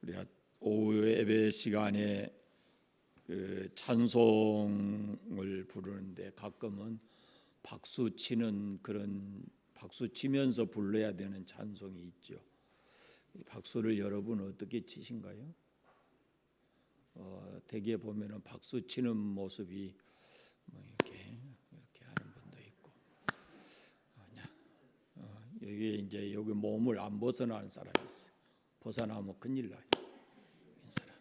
우리가 오후 예배 시간에 그 찬송을 부르는데 가끔은 박수 치는 그런 박수 치면서 불러야 되는 찬송이 있죠. 이 박수를 여러분 어떻게 치신가요? 대개 보면은 박수 치는 모습이 뭐 이렇게 하는 분도 있고, 여기 이제 여기 몸을 안 벗어나는 사람이 있어요. 벗어나면 큰일 나요. 이 사람.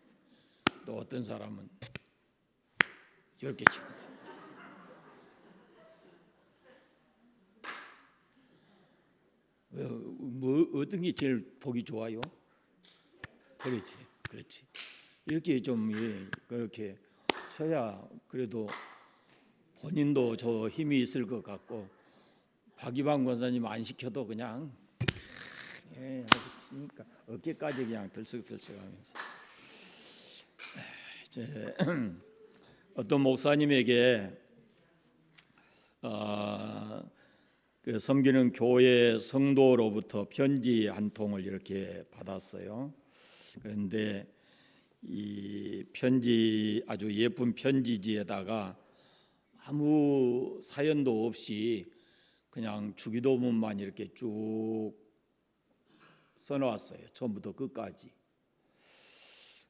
또 어떤 사람은 이렇게 치면서. 뭐 어떤 게 제일 보기 좋아요? 그렇지. 이렇게 좀 그렇게 쳐야 그래도 본인도 저 힘이 있을 것 같고, 박이방 권사님 안 시켜도 그냥 하고 치니까 어깨까지 그냥 들썩들썩하면서. 어떤 목사님에게 그 섬기는 교회 성도로부터 편지 한 통을 이렇게 받았어요. 그런데 이 편지 아주 예쁜 편지지에다가 아무 사연도 없이 그냥 주기도문만 이렇게 쭉 써놓았어요. 처음부터 끝까지.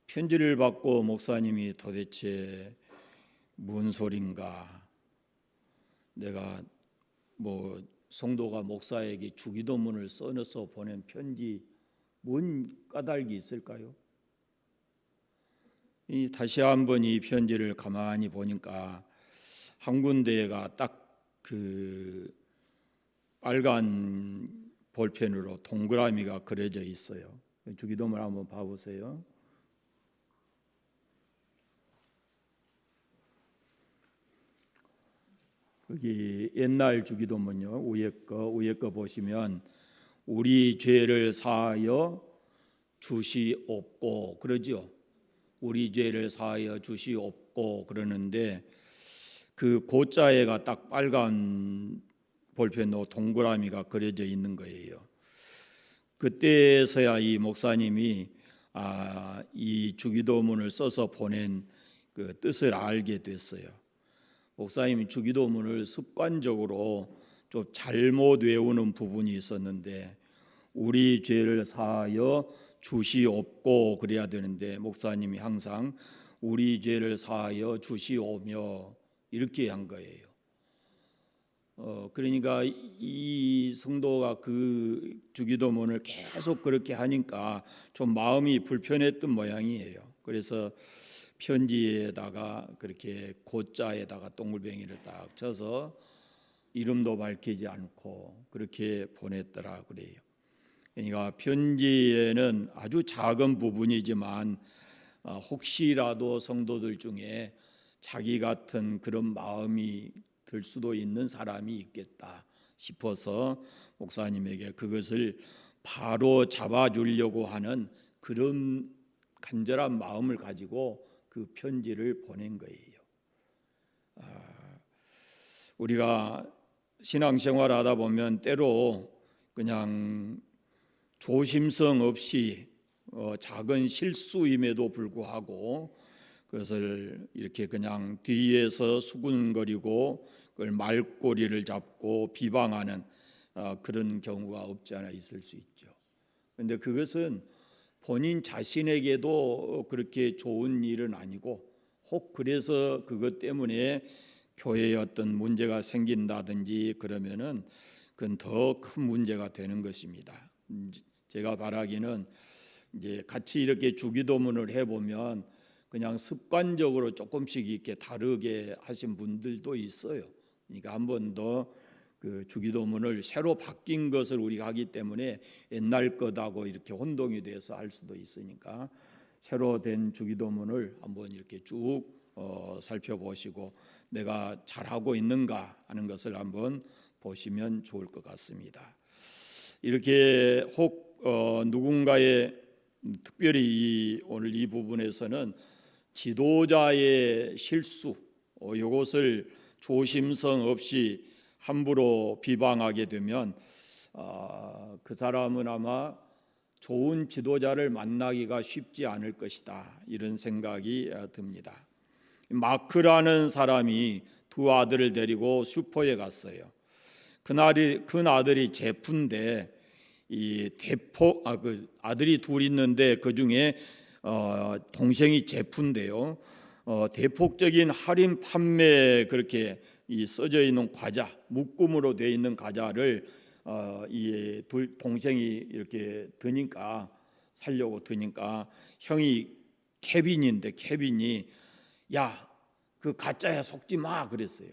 편지를 받고 목사님이 도대체 뭔 소린가, 내가 뭐 성도가 목사에게 주기도문을 써서 보낸 편지 뭔 까닭이 있을까요? 다시 한번 이 편지를 가만히 보니까 한 군데가 딱 그 빨간 볼펜으로 동그라미가 그려져 있어요. 주기도문 한번 봐보세요. 여기 옛날 주기도문요. 위에 거 보시면 우리 죄를 사하여 주시옵고 그러죠. 우리 죄를 사하여 주시옵고 그러는데 그 고자에가 딱 빨간 볼펜으로 동그라미가 그려져 있는 거예요. 그때서야 이 목사님이 이 주기도문을 써서 보낸 그 뜻을 알게 됐어요. 목사님이 주기도문을 습관적으로 좀 잘못 외우는 부분이 있었는데, 우리 죄를 사하여 주시옵고 그래야 되는데 목사님이 항상 우리 죄를 사하여 주시오며 이렇게 한 거예요. 그러니까 이 성도가 그 주기도문을 계속 그렇게 하니까 좀 마음이 불편했던 모양이에요. 그래서 편지에다가 그렇게 고자에다가 동글뱅이를 딱 쳐서 이름도 밝히지 않고 그렇게 보냈더라 그래요. 그러니까 편지에는 아주 작은 부분이지만 혹시라도 성도들 중에 자기 같은 그런 마음이 들 수도 있는 사람이 있겠다 싶어서 목사님에게 그것을 바로 잡아주려고 하는 그런 간절한 마음을 가지고 그 편지를 보낸 거예요. 우리가 신앙생활 하다 보면 때로 그냥 조심성 없이 작은 실수임에도 불구하고 그것을 이렇게 그냥 뒤에서 수군거리고 그걸 말꼬리를 잡고 비방하는 그런 경우가 없지 않아 있을 수 있죠. 그런데 그것은 본인 자신에게도 그렇게 좋은 일은 아니고, 혹 그래서 그것 때문에 교회에 어떤 문제가 생긴다든지 그러면은 그건 더 큰 문제가 되는 것입니다. 제가 바라기는 이제 같이 이렇게 주기도문을 해보면 그냥 습관적으로 조금씩 이렇게 다르게 하신 분들도 있어요. 그러니까 한 번 더 그 주기도문을 새로 바뀐 것을 우리가 하기 때문에 옛날 것하고 이렇게 혼동이 돼서 할 수도 있으니까 새로 된 주기도문을 한번 이렇게 쭉 살펴보시고 내가 잘하고 있는가 하는 것을 한번 보시면 좋을 것 같습니다. 이렇게 혹 누군가의 특별히 오늘 이 부분에서는 지도자의 실수 이것을 조심성 없이 함부로 비방하게 되면 그 사람은 아마 좋은 지도자를 만나기가 쉽지 않을 것이다. 이런 생각이 듭니다. 마크라는 사람이 두 아들을 데리고 슈퍼에 갔어요. 그 아들이 제프인데 아들이 둘 있는데 그 중에 동생이 제프인데요. 대폭적인 할인 판매 그렇게 써져 있는 과자, 묶음으로 되어 있는 과자를 이 동생이 이렇게 드니까 살려고 드니까 형이 케빈이 야, 그 가짜야 속지 마 그랬어요.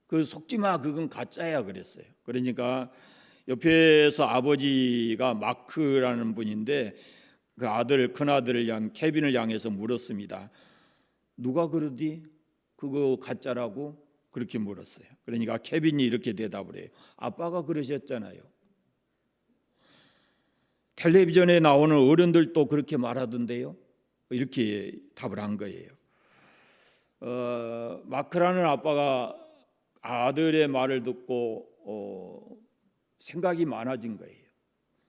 그 속지 마 그건 가짜야 그랬어요. 그러니까 옆에서 아버지가 마크라는 분인데 그 큰 아들을 케빈을 향해서 물었습니다. 누가 그러디? 그거 가짜라고? 그렇게 물었어요. 그러니까 케빈이 이렇게 대답을 해요. 아빠가 그러셨잖아요. 텔레비전에 나오는 어른들도 그렇게 말하던데요. 이렇게 답을 한 거예요. 마크라는 아빠가 아들의 말을 듣고 생각이 많아진 거예요.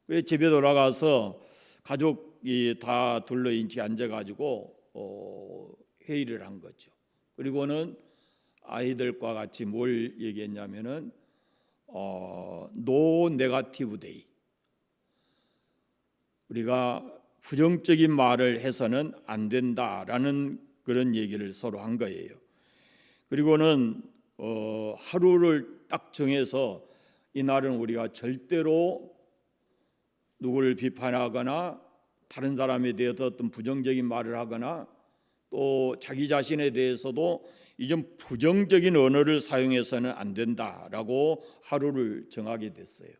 그래서 집에 돌아가서 가족이 다 둘러인치 앉아가지고 회의를 한 거죠. 그리고는 아이들과 같이 뭘 얘기했냐면은 노 네거티브 데이, 우리가 부정적인 말을 해서는 안 된다라는 그런 얘기를 서로 한 거예요. 그리고는 하루를 딱 정해서 이날은 우리가 절대로 누구를 비판하거나 다른 사람에 대해서 어떤 부정적인 말을 하거나 또 자기 자신에 대해서도 이전 부정적인 언어를 사용해서는 안 된다라고 하루를 정하게 됐어요.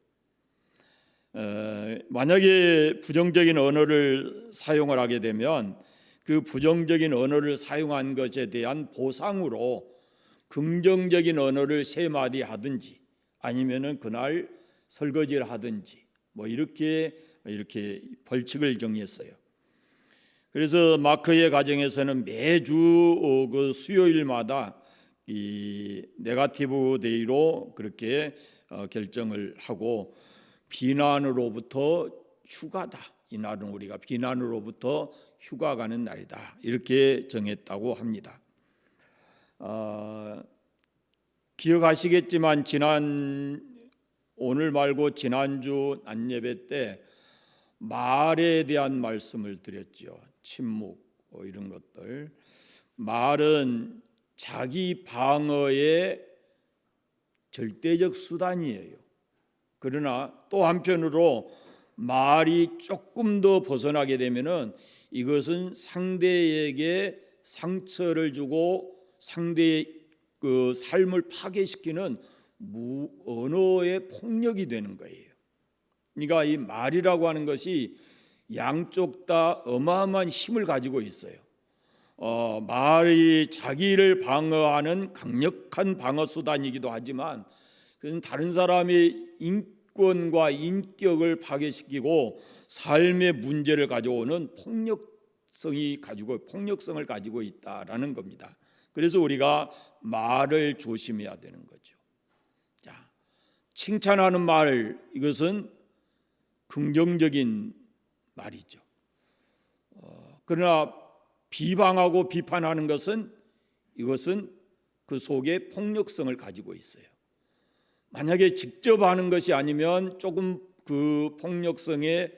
만약에 부정적인 언어를 사용을 하게 되면 그 부정적인 언어를 사용한 것에 대한 보상으로 긍정적인 언어를 3마디 하든지 아니면은 그날 설거지를 하든지 뭐 이렇게 벌칙을 정했어요. 그래서 마크의 가정에서는 매주 그 수요일마다 이 네거티브 데이로 그렇게 결정을 하고 비난으로부터 휴가다. 이날은 우리가 비난으로부터 휴가 가는 날이다. 이렇게 정했다고 합니다. 기억하시겠지만 오늘 말고 지난주 낮예배 때 말에 대한 말씀을 드렸죠. 침묵 이런 것들. 말은 자기 방어의 절대적 수단이에요. 그러나 또 한편으로 말이 조금 더 벗어나게 되면은 이것은 상대에게 상처를 주고 상대의 그 삶을 파괴시키는 언어의 폭력이 되는 거예요. 그러니까 이 말이라고 하는 것이 양쪽 다 어마어마한 힘을 가지고 있어요. 말이 자기를 방어하는 강력한 방어 수단이기도 하지만 그건 다른 사람의 인권과 인격을 파괴시키고 삶의 문제를 가져오는 폭력성을 가지고 있다라는 겁니다. 그래서 우리가 말을 조심해야 되는 거죠. 자, 칭찬하는 말, 이것은 긍정적인 말이죠. 그러나 비방하고 비판하는 것은 이것은 그 속에 폭력성을 가지고 있어요. 만약에 직접 하는 것이 아니면 조금 그 폭력성에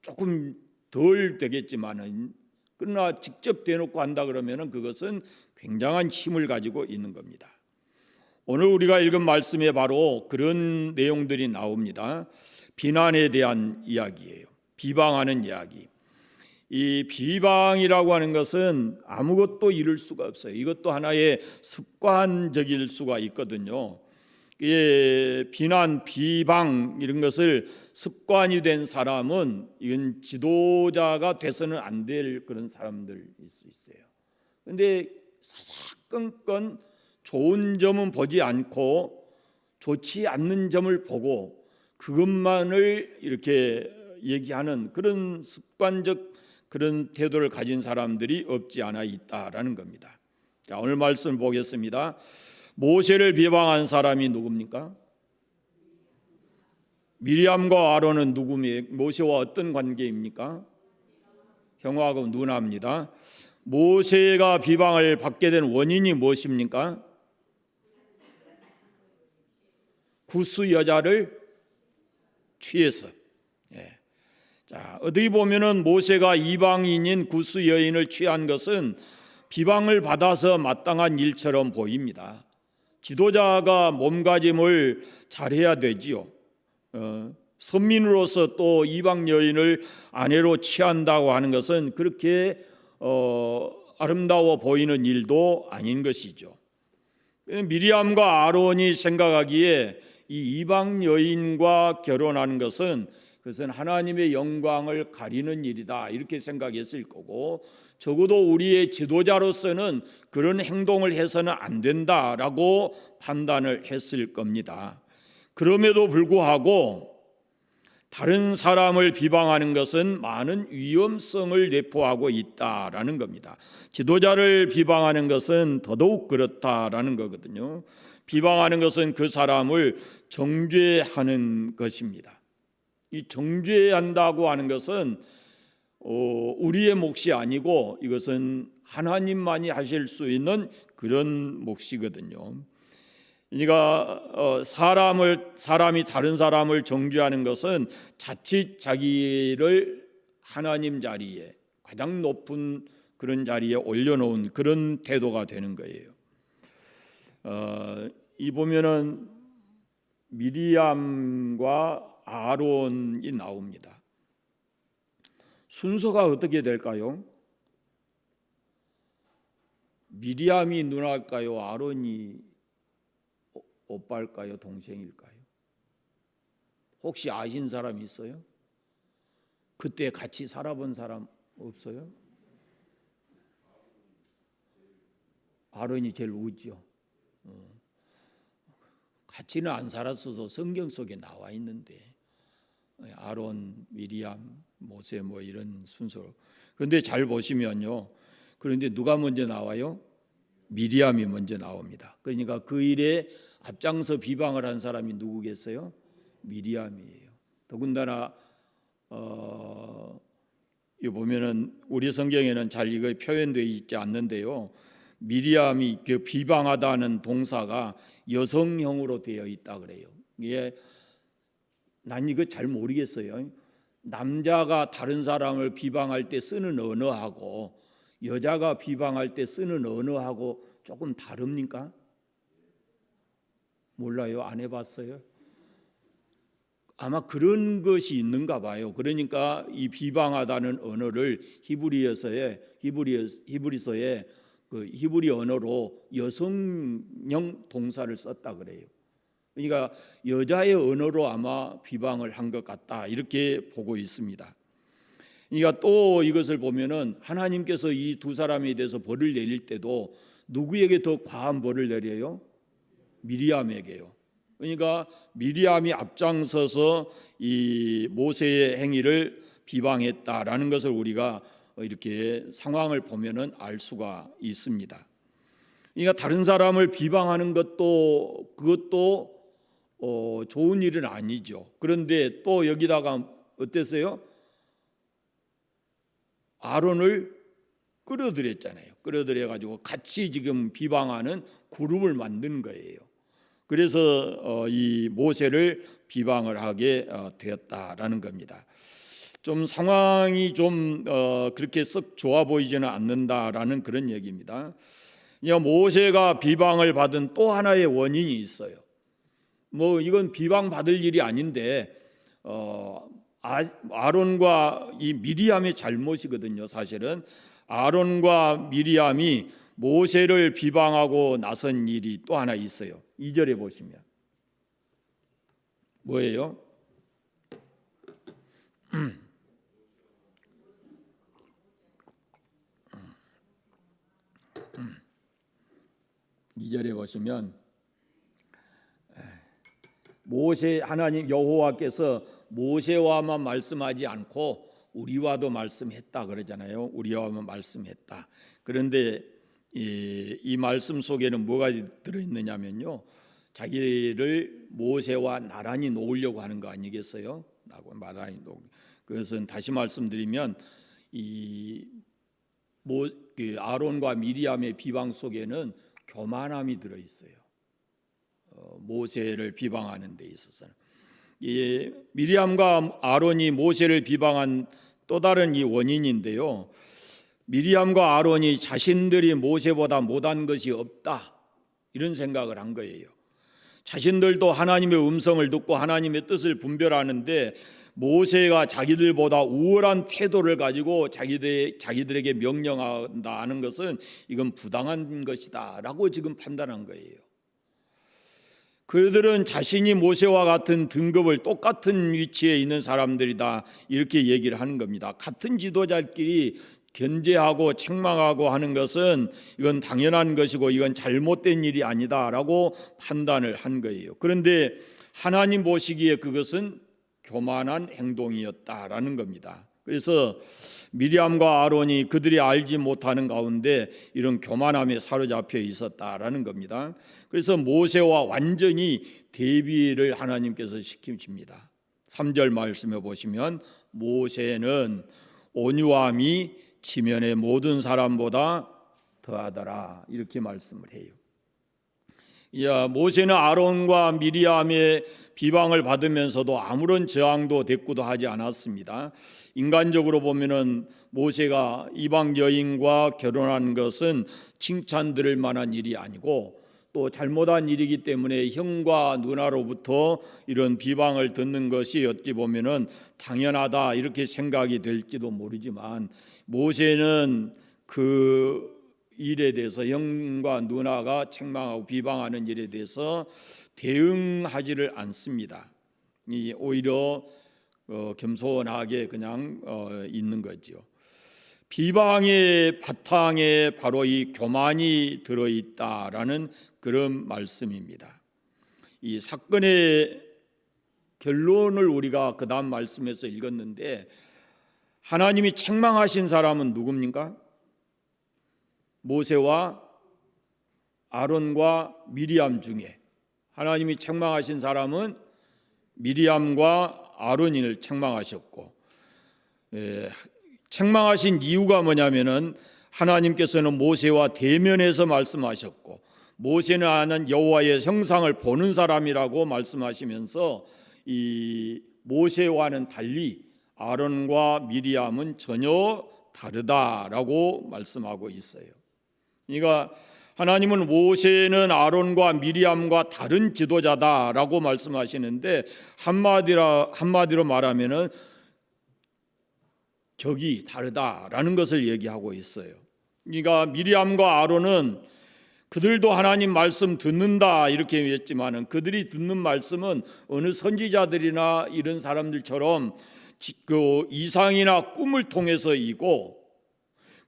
조금 덜 되겠지만은 그러나 직접 대놓고 한다 그러면은 그것은 굉장한 힘을 가지고 있는 겁니다. 오늘 우리가 읽은 말씀에 바로 그런 내용들이 나옵니다. 비난에 대한 이야기예요. 비방하는 이야기. 이 비방이라고 하는 것은 아무것도 이룰 수가 없어요. 이것도 하나의 습관적일 수가 있거든요. 비난, 비방 이런 것을 습관이 된 사람은 이건 지도자가 돼서는 안 될 그런 사람들일 수 있어요. 그런데 사사건건 좋은 점은 보지 않고 좋지 않는 점을 보고 그것만을 이렇게 얘기하는 그런 습관적 그런 태도를 가진 사람들이 없지 않아 있다라는 겁니다. 자, 오늘 말씀 보겠습니다. 모세를 비방한 사람이 누굽니까? 미리암과 아론은 모세와 어떤 관계입니까? 형하고 누나입니다. 모세가 비방을 받게 된 원인이 무엇입니까? 구스 여자를 취해서. 예. 자, 어디 보면은 모세가 이방인인 구스 여인을 취한 것은 비방을 받아서 마땅한 일처럼 보입니다. 지도자가 몸가짐을 잘해야 되지요. 선민으로서 또 이방 여인을 아내로 취한다고 하는 것은 그렇게 아름다워 보이는 일도 아닌 것이죠. 미리암과 아론이 생각하기에 이 이방 여인과 결혼하는 것은 그것은 하나님의 영광을 가리는 일이다 이렇게 생각했을 거고, 적어도 우리의 지도자로서는 그런 행동을 해서는 안 된다라고 판단을 했을 겁니다. 그럼에도 불구하고 다른 사람을 비방하는 것은 많은 위험성을 내포하고 있다라는 겁니다. 지도자를 비방하는 것은 더더욱 그렇다라는 거거든요. 비방하는 것은 그 사람을 정죄하는 것입니다. 이 정죄한다고 하는 것은 우리의 몫이 아니고 이것은 하나님만이 하실 수 있는 그런 몫이거든요. 그러니까 사람이 다른 사람을 정죄하는 것은 자칫 자기를 하나님 자리에, 가장 높은 그런 자리에 올려놓은 그런 태도가 되는 거예요. 이 보면은 미리암과 아론이 나옵니다. 순서가 어떻게 될까요? 미리암이 누나일까요? 아론이 오빠일까요? 동생일까요? 혹시 아신 사람 있어요? 그때 같이 살아본 사람 없어요? 아론이 제일 우지요. 같이는 안 살았어도 성경 속에 나와 있는데 아론, 미리암, 모세 뭐 이런 순서로. 그런데 잘 보시면요. 그런데 누가 먼저 나와요? 미리암이 먼저 나옵니다. 그러니까 그 일에 앞장서 비방을 한 사람이 누구겠어요? 미리암이에요. 더군다나 이 보면은 우리 성경에는 잘 이거 표현되어 있지 않는데요. 미리암이 그 비방하다는 동사가 여성형으로 되어 있다 그래요. 이게 난 이거 잘 모르겠어요. 남자가 다른 사람을 비방할 때 쓰는 언어하고 여자가 비방할 때 쓰는 언어하고 조금 다릅니까? 몰라요. 안 해봤어요. 아마 그런 것이 있는가 봐요. 그러니까 이 비방하다는 언어를 히브리서에 그 히브리 언어로 여성형 동사를 썼다 그래요. 그러니까 여자의 언어로 아마 비방을 한 것 같다 이렇게 보고 있습니다. 그러니까 또 이것을 보면은 하나님께서 이 두 사람에 대해서 벌을 내릴 때도 누구에게 더 과한 벌을 내려요? 미리암에게요. 그러니까 미리암이 앞장서서 이 모세의 행위를 비방했다라는 것을 우리가 이렇게 상황을 보면은 알 수가 있습니다. 그러니까 다른 사람을 비방하는 그것도 좋은 일은 아니죠. 그런데 또 여기다가 어땠어요? 아론을 끌어들였잖아요. 끌어들여가지고 같이 지금 비방하는 그룹을 만든 거예요. 그래서 이 모세를 비방을 하게 되었다라는 겁니다. 좀 상황이 좀 그렇게 썩 좋아 보이지는 않는다라는 그런 얘기입니다. 모세가 비방을 받은 또 하나의 원인이 있어요. 뭐 이건 비방 받을 일이 아닌데 아론과 이 미리암의 잘못이거든요. 사실은 아론과 미리암이 모세를 비방하고 나선 일이 또 하나 있어요. 2절에 보시면 뭐예요? 2절에 보시면 모세 하나님 여호와께서 모세와만 말씀하지 않고 우리와도 말씀했다 그러잖아요. 우리와만 말씀했다. 그런데 이 말씀 속에는 뭐가 들어있느냐면요, 자기를 모세와 나란히 놓으려고 하는 거 아니겠어요? 나란히 놓. 그것은 다시 말씀드리면 그 아론과 미리암의 비방 속에는 교만함이 들어 있어요. 모세를 비방하는 데 있어서는 미리암과 아론이 모세를 비방한 또 다른 이 원인인데요. 미리암과 아론이 자신들이 모세보다 못한 것이 없다 이런 생각을 한 거예요. 자신들도 하나님의 음성을 듣고 하나님의 뜻을 분별하는데 모세가 자기들보다 우월한 태도를 가지고 자기들에게 명령한다 하는 것은 이건 부당한 것이다 라고 지금 판단한 거예요. 그들은 자신이 모세와 같은 등급을 똑같은 위치에 있는 사람들이다 이렇게 얘기를 하는 겁니다. 같은 지도자끼리 견제하고 책망하고 하는 것은 이건 당연한 것이고 이건 잘못된 일이 아니다라고 판단을 한 거예요. 그런데 하나님 보시기에 그것은 교만한 행동이었다라는 겁니다. 그래서 미리암과 아론이 그들이 알지 못하는 가운데 이런 교만함에 사로잡혀 있었다라는 겁니다. 그래서 모세와 완전히 대비를 하나님께서 시키십니다. 3절 말씀에 보시면 모세는 온유함이 지면의 모든 사람보다 더하더라 이렇게 말씀을 해요. 모세는 아론과 미리암의 비방을 받으면서도 아무런 저항도 대꾸도 하지 않았습니다. 인간적으로 보면은 모세가 이방 여인과 결혼한 것은 칭찬 들을 만한 일이 아니고 또 잘못한 일이기 때문에 형과 누나로부터 이런 비방을 듣는 것이 어찌 보면은 당연하다 이렇게 생각이 될지도 모르지만 모세는 그 일에 대해서 형과 누나가 책망하고 비방하는 일에 대해서 대응하지를 않습니다. 오히려 겸손하게 그냥 있는 거죠. 비방의 바탕에 바로 이 교만이 들어있다라는 그런 말씀입니다. 이 사건의 결론을 우리가 그 다음 말씀에서 읽었는데 하나님이 책망하신 사람은 누굽니까? 모세와 아론과 미리암 중에 하나님이 책망하신 사람은 미리암과 아론을 책망하셨고, 책망하신 이유가 뭐냐면은 하나님께서는 모세와 대면해서 말씀하셨고 모세는 아는 여호와의 형상을 보는 사람이라고 말씀하시면서 이 모세와는 달리 아론과 미리암은 전혀 다르다라고 말씀하고 있어요. 그러니까 하나님은 모세는 아론과 미리암과 다른 지도자다라고 말씀하시는데 한마디로 말하면은 격이 다르다라는 것을 얘기하고 있어요. 그러니까 미리암과 아론은 그들도 하나님 말씀 듣는다 이렇게 했지만은 그들이 듣는 말씀은 어느 선지자들이나 이런 사람들처럼 그 이상이나 꿈을 통해서이고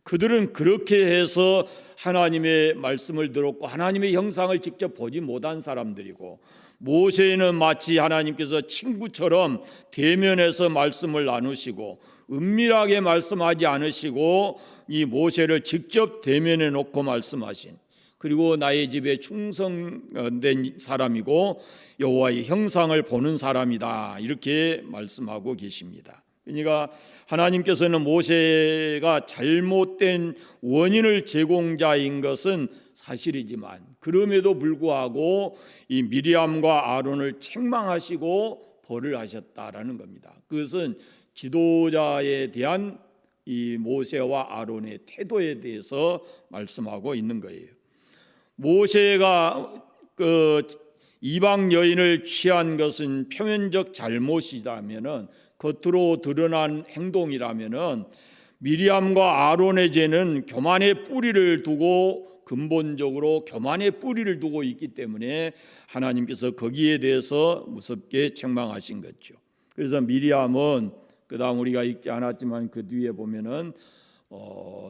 그들은 그렇게 해서 하나님의 말씀을 들었고 하나님의 형상을 직접 보지 못한 사람들이고 모세는 마치 하나님께서 친구처럼 대면해서 말씀을 나누시고 은밀하게 말씀하지 않으시고 이 모세를 직접 대면해 놓고 말씀하신 그리고 나의 집에 충성된 사람이고 여호와의 형상을 보는 사람이다 이렇게 말씀하고 계십니다. 그러니까 하나님께서는 모세가 잘못된 원인을 제공자인 것은 사실이지만 그럼에도 불구하고 이 미리암과 아론을 책망하시고 벌을 하셨다라는 겁니다. 그것은 지도자에 대한 이 모세와 아론의 태도에 대해서 말씀하고 있는 거예요. 모세가 그 이방 여인을 취한 것은 표면적 잘못이라면은 겉으로 드러난 행동이라면은 미리암과 아론의 죄는 교만의 뿌리를 두고 근본적으로 교만의 뿌리를 두고 있기 때문에 하나님께서 거기에 대해서 무섭게 책망하신 거죠. 그래서 미리암은 그다음 우리가 읽지 않았지만 그 뒤에 보면은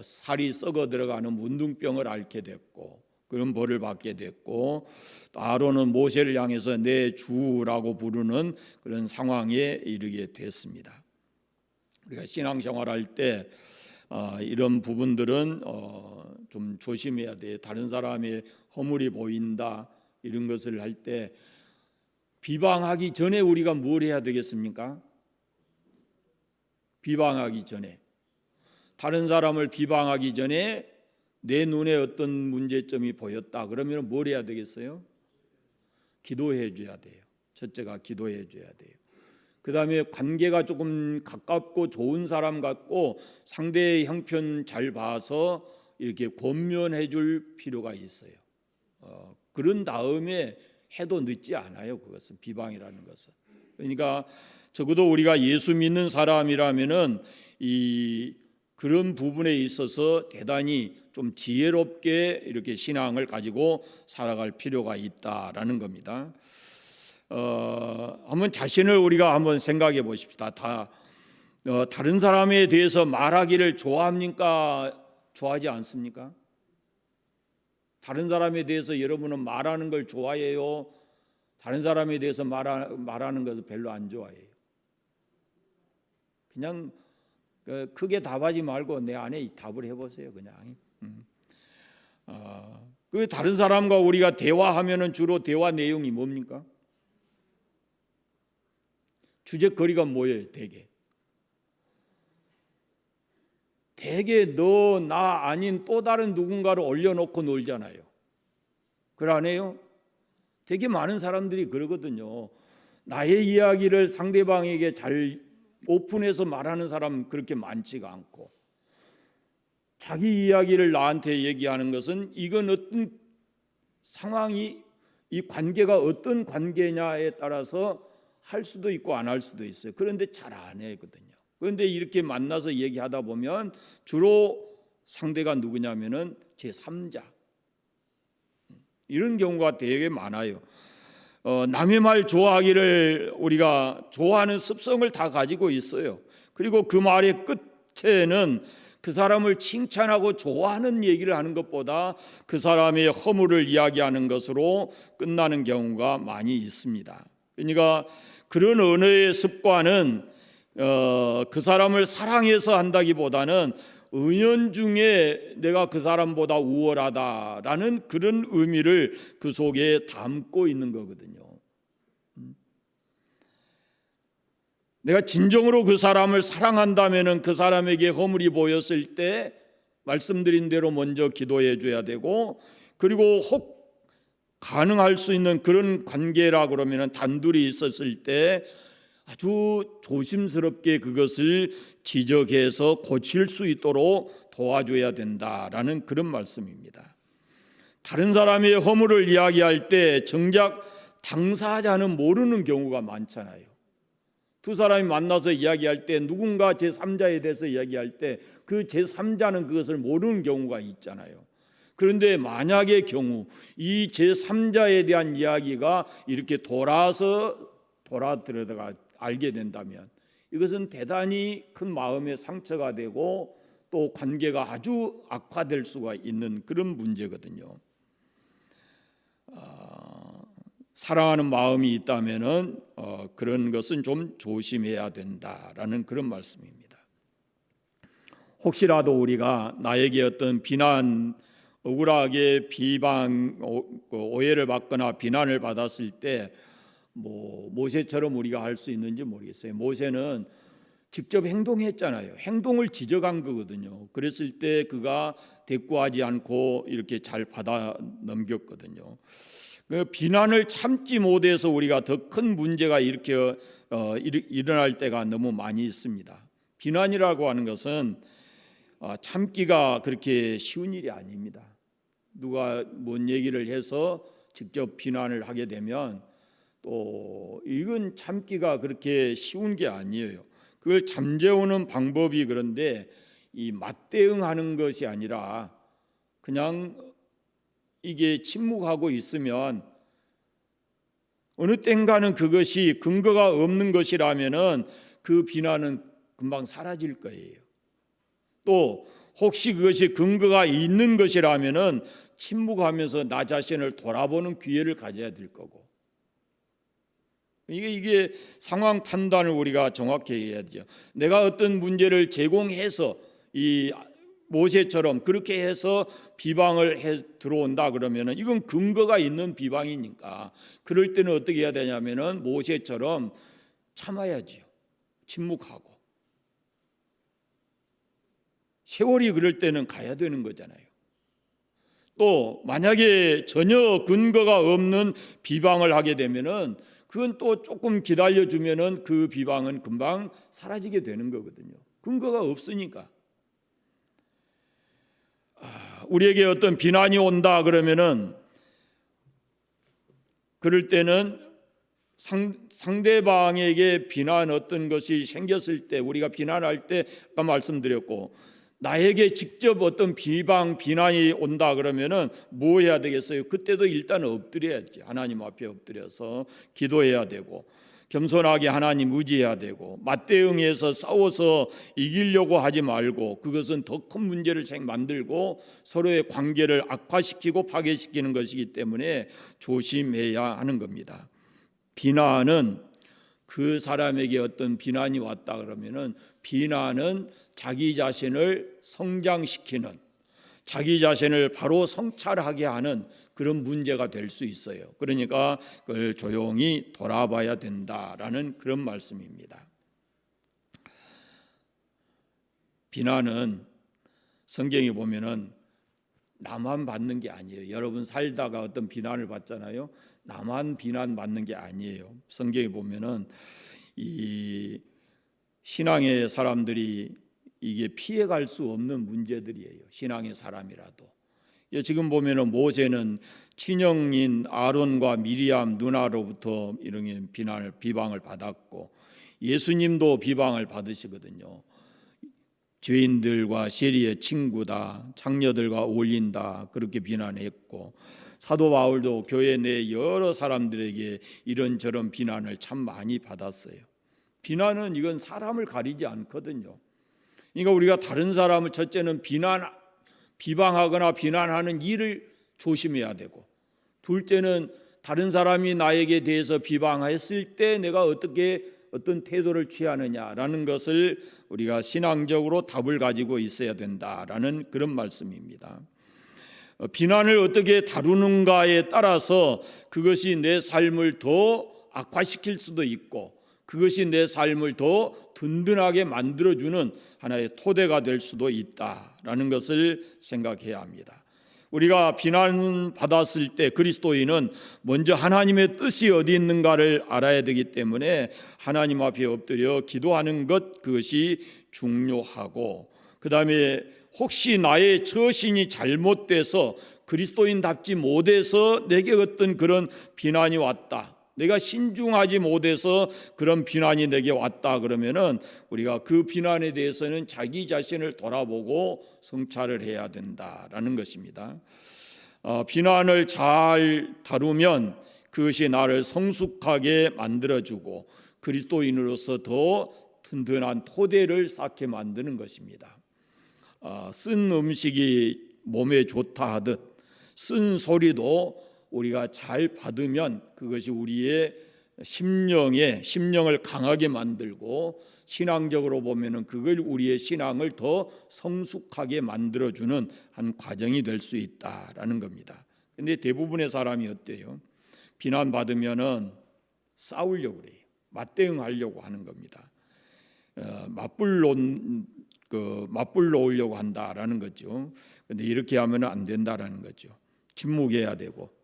살이 썩어 들어가는 문둥병을 앓게 됐고 그런 벌을 받게 됐고 아론은 모세를 향해서 내 주라고 부르는 그런 상황에 이르게 됐습니다. 우리가 신앙생활할 때 이런 부분들은 좀 조심해야 돼요. 다른 사람의 허물이 보인다 이런 것을 할 때 비방하기 전에 우리가 뭘 해야 되겠습니까? 비방하기 전에, 다른 사람을 비방하기 전에 내 눈에 어떤 문제점이 보였다 그러면 뭘 해야 되겠어요? 기도해 줘야 돼요. 첫째가 기도해 줘야 돼요. 그 다음에 관계가 조금 가깝고 좋은 사람 같고 상대의 형편 잘 봐서 이렇게 권면해 줄 필요가 있어요. 그런 다음에 해도 늦지 않아요. 그것은 비방이라는 것은. 그러니까 적어도 우리가 예수 믿는 사람이라면은 그런 부분에 있어서 대단히 좀 지혜롭게 이렇게 신앙을 가지고 살아갈 필요가 있다라는 겁니다. 한번 자신을 우리가 한번 생각해 보십시다. 다른 사람에 대해서 말하기를 좋아합니까? 좋아하지 않습니까? 다른 사람에 대해서 여러분은 말하는 걸 좋아해요? 다른 사람에 대해서 말하는 것을 별로 안 좋아해요? 그냥 크게 답하지 말고 내 안에 답을 해보세요. 그냥. 그 다른 사람과 우리가 대화하면은 주로 대화 내용이 뭡니까? 주제거리가 뭐예요? 대개 너 나 아닌 또 다른 누군가를 올려놓고 놀잖아요. 그래 안 해요? 되게 많은 사람들이 그러거든요. 나의 이야기를 상대방에게 잘 오픈해서 말하는 사람 그렇게 많지가 않고, 자기 이야기를 나한테 얘기하는 것은 이건 어떤 상황이, 이 관계가 어떤 관계냐에 따라서 할 수도 있고 안 할 수도 있어요. 그런데 잘 안 하거든요. 그런데 이렇게 만나서 얘기하다 보면 주로 상대가 누구냐면은 제3자, 이런 경우가 되게 많아요. 남의 말 좋아하기를 우리가 좋아하는 습성을 다 가지고 있어요. 그리고 그 말의 끝에는 그 사람을 칭찬하고 좋아하는 얘기를 하는 것보다 그 사람의 허물을 이야기하는 것으로 끝나는 경우가 많이 있습니다. 그러니까 그런 언어의 습관은 그 사람을 사랑해서 한다기보다는 은연중에 내가 그 사람보다 우월하다라는 그런 의미를 그 속에 담고 있는 거거든요. 내가 진정으로 그 사람을 사랑한다면은 그 사람에게 허물이 보였을 때 말씀드린 대로 먼저 기도해 줘야 되고, 그리고 혹 가능할 수 있는 그런 관계라 그러면은 단둘이 있었을 때 아주 조심스럽게 그것을 지적해서 고칠 수 있도록 도와줘야 된다라는 그런 말씀입니다. 다른 사람의 허물을 이야기할 때 정작 당사자는 모르는 경우가 많잖아요. 두 사람이 만나서 이야기할 때 누군가 제3자에 대해서 이야기할 때 그 제3자는 그것을 모르는 경우가 있잖아요. 그런데 만약의 경우 이 제3자에 대한 이야기가 이렇게 돌아 들어가 알게 된다면 이것은 대단히 큰 마음의 상처가 되고 또 관계가 아주 악화될 수가 있는 그런 문제거든요. 사랑하는 마음이 있다면은 그런 것은 좀 조심해야 된다라는 그런 말씀입니다. 혹시라도 우리가 나에게 어떤 비난, 억울하게 비방, 오해를 받거나 비난을 받았을 때 모세처럼 우리가 할 수 있는지 모르겠어요. 모세는 직접 행동했잖아요. 행동을 지적한 거거든요. 그랬을 때 그가 대꾸하지 않고 이렇게 잘 받아 넘겼거든요. 그 비난을 참지 못해서 우리가 더 큰 문제가 이렇게 일어날 때가 너무 많이 있습니다. 비난이라고 하는 것은 참기가 그렇게 쉬운 일이 아닙니다. 누가 뭔 얘기를 해서 직접 비난을 하게 되면 또 이건 참기가 그렇게 쉬운 게 아니에요. 그걸 잠재우는 방법이 그런데 이 맞대응하는 것이 아니라 그냥 이게 침묵하고 있으면 어느 땐가는 그것이 근거가 없는 것이라면은 그 비난은 금방 사라질 거예요. 또 혹시 그것이 근거가 있는 것이라면은 침묵하면서 나 자신을 돌아보는 기회를 가져야 될 거고, 이게 상황 판단을 우리가 정확히 해야 되죠. 내가 어떤 문제를 제공해서 이 모세처럼 그렇게 해서 비방을 해 들어온다 그러면은 이건 근거가 있는 비방이니까 그럴 때는 어떻게 해야 되냐면은 모세처럼 참아야지요. 침묵하고 세월이 그럴 때는 가야 되는 거잖아요. 또 만약에 전혀 근거가 없는 비방을 하게 되면은 그건 또 조금 기다려주면은 그 비방은 금방 사라지게 되는 거거든요. 근거가 없으니까. 우리에게 어떤 비난이 온다 그러면은 그럴 때는 상대방에게 비난 어떤 것이 생겼을 때 우리가 비난할 때 아까 말씀드렸고 나에게 직접 어떤 비난이 온다 그러면은 뭐 해야 되겠어요? 그때도 일단 엎드려야지. 하나님 앞에 엎드려서 기도해야 되고 겸손하게 하나님 의지해야 되고 맞대응해서 싸워서 이기려고 하지 말고 그것은 더 큰 문제를 만들고 서로의 관계를 악화시키고 파괴시키는 것이기 때문에 조심해야 하는 겁니다. 비난은 그 사람에게 어떤 비난이 왔다 그러면은 비난은 자기 자신을 성장시키는 자기 자신을 바로 성찰하게 하는 그런 문제가 될 수 있어요. 그러니까 그걸 조용히 돌아봐야 된다라는 그런 말씀입니다. 비난은 성경에 보면은 나만 받는 게 아니에요. 여러분 살다가 어떤 비난을 받잖아요. 나만 비난받는 게 아니에요. 성경에 보면은 이 신앙의 사람들이 이게 피해갈 수 없는 문제들이에요. 신앙의 사람이라도. 지금 보면은 모세는 친형인 아론과 미리암 누나로부터 이런 비방을 받았고 예수님도 비방을 받으시거든요. 죄인들과 세리의 친구다, 창녀들과 어울린다 그렇게 비난했고 사도 바울도 교회 내 여러 사람들에게 이런저런 비난을 참 많이 받았어요. 비난은 이건 사람을 가리지 않거든요. 그러니까 우리가 다른 사람을 첫째는 비방하거나 비난하는 일을 조심해야 되고 둘째는 다른 사람이 나에게 대해서 비방했을 때 내가 어떤 태도를 취하느냐라는 것을 우리가 신앙적으로 답을 가지고 있어야 된다라는 그런 말씀입니다. 비난을 어떻게 다루는가에 따라서 그것이 내 삶을 더 악화시킬 수도 있고 그것이 내 삶을 더 든든하게 만들어주는 하나의 토대가 될 수도 있다라는 것을 생각해야 합니다. 우리가 비난받았을 때 그리스도인은 먼저 하나님의 뜻이 어디 있는가를 알아야 되기 때문에 하나님 앞에 엎드려 기도하는 것 그것이 중요하고 그 다음에 혹시 나의 처신이 잘못돼서 그리스도인답지 못해서 내게 어떤 그런 비난이 왔다. 내가 신중하지 못해서 그런 비난이 내게 왔다 그러면은 우리가 그 비난에 대해서는 자기 자신을 돌아보고 성찰을 해야 된다라는 것입니다. 비난을 잘 다루면 그것이 나를 성숙하게 만들어주고 그리스도인으로서 더 든든한 토대를 쌓게 만드는 것입니다. 쓴 음식이 몸에 좋다 하듯 쓴 소리도 우리가 잘 받으면 그것이 우리의 심령을 강하게 만들고 신앙적으로 보면은 그걸 우리의 신앙을 더 성숙하게 만들어주는 한 과정이 될 수 있다라는 겁니다. 근데 대부분의 사람이 어때요? 비난받으면은 싸우려고 그래요. 맞대응하려고 하는 겁니다. 맞불 놓으려고 한다라는 거죠. 근데 이렇게 하면은 안 된다라는 거죠. 침묵해야 되고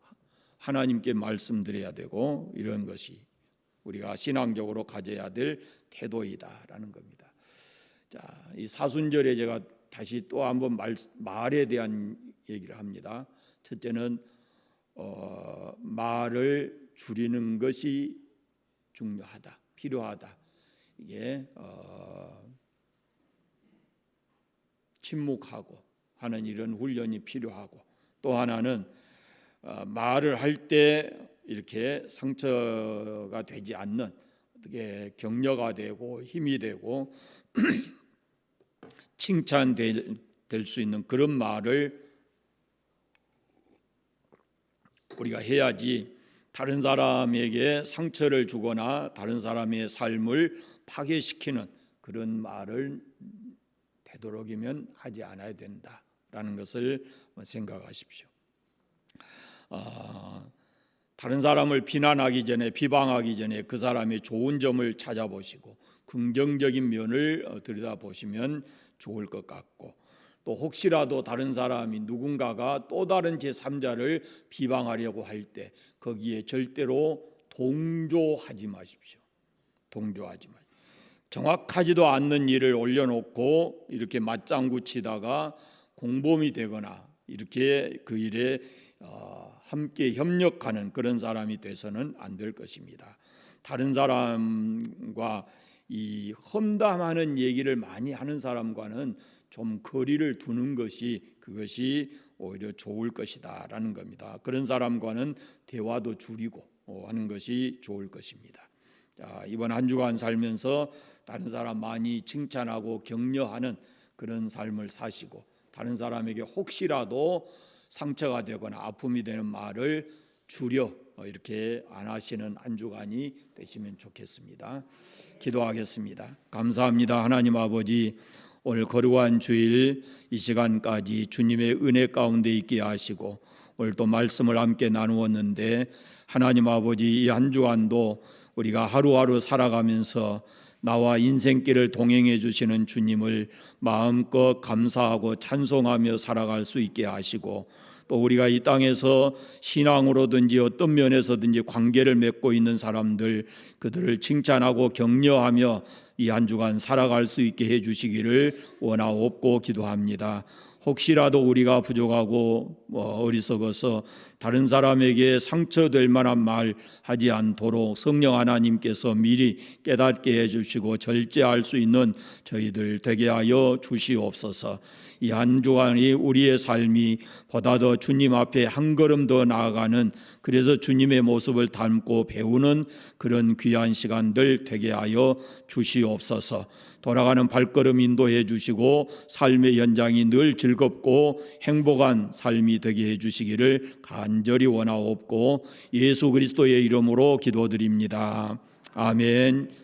하나님께 말씀드려야 되고 이런 것이 우리가 신앙적으로 가져야 될 태도이다라는 겁니다. 자, 이 사순절에 제가 다시 또 한번 말에 대한 얘기를 합니다. 첫째는 말을 줄이는 것이 중요하다, 필요하다. 이게 침묵하고 하는 이런 훈련이 필요하고 또 하나는 말을 할 때 이렇게 상처가 되지 않는 어떻게 격려가 되고 힘이 되고 칭찬될 수 있는 그런 말을 우리가 해야지 다른 사람에게 상처를 주거나 다른 사람의 삶을 파괴시키는 그런 말을 되도록이면 하지 않아야 된다라는 것을 생각하십시오. 다른 사람을 비난하기 전에, 비방하기 전에 그 사람의 좋은 점을 찾아보시고 긍정적인 면을 들여다보시면 좋을 것 같고, 또 혹시라도 다른 사람이 누군가가 또 다른 제3자를 비방하려고 할 때 거기에 절대로 동조하지 마십시오. 동조하지 마십시오. 정확하지도 않는 일을 올려놓고 이렇게 맞장구 치다가 공범이 되거나 이렇게 그 일에 함께 협력하는 그런 사람이 돼서는 안 될 것입니다. 다른 사람과 이 험담하는 얘기를 많이 하는 사람과는 좀 거리를 두는 것이, 그것이 오히려 좋을 것이다라는 겁니다. 그런 사람과는 대화도 줄이고 하는 것이 좋을 것입니다. 자, 이번 한 주간 살면서 다른 사람 많이 칭찬하고 격려하는 그런 삶을 사시고, 다른 사람에게 혹시라도 상처가 되거나 아픔이 되는 말을 줄여 이렇게 안 하시는 한 주간이 되시면 좋겠습니다. 기도하겠습니다. 감사합니다. 하나님 아버지, 오늘 거룩한 주일 이 시간까지 주님의 은혜 가운데 있게 하시고 오늘 또 말씀을 함께 나누었는데, 하나님 아버지, 이 한 주간도 우리가 하루하루 살아가면서 나와 인생길을 동행해 주시는 주님을 마음껏 감사하고 찬송하며 살아갈 수 있게 하시고, 또 우리가 이 땅에서 신앙으로든지 어떤 면에서든지 관계를 맺고 있는 사람들, 그들을 칭찬하고 격려하며 이 한 주간 살아갈 수 있게 해 주시기를 원하옵고 기도합니다. 혹시라도 우리가 부족하고 어리석어서 다른 사람에게 상처될 만한 말 하지 않도록 성령 하나님께서 미리 깨닫게 해주시고 절제할 수 있는 저희들 되게 하여 주시옵소서. 이 한 주간이 우리의 삶이 보다 더 주님 앞에 한 걸음 더 나아가는, 그래서 주님의 모습을 닮고 배우는 그런 귀한 시간들 되게 하여 주시옵소서. 돌아가는 발걸음 인도해 주시고 삶의 연장이 늘 즐겁고 행복한 삶이 되게 해 주시기를 간절히 원하옵고 예수 그리스도의 이름으로 기도드립니다. 아멘.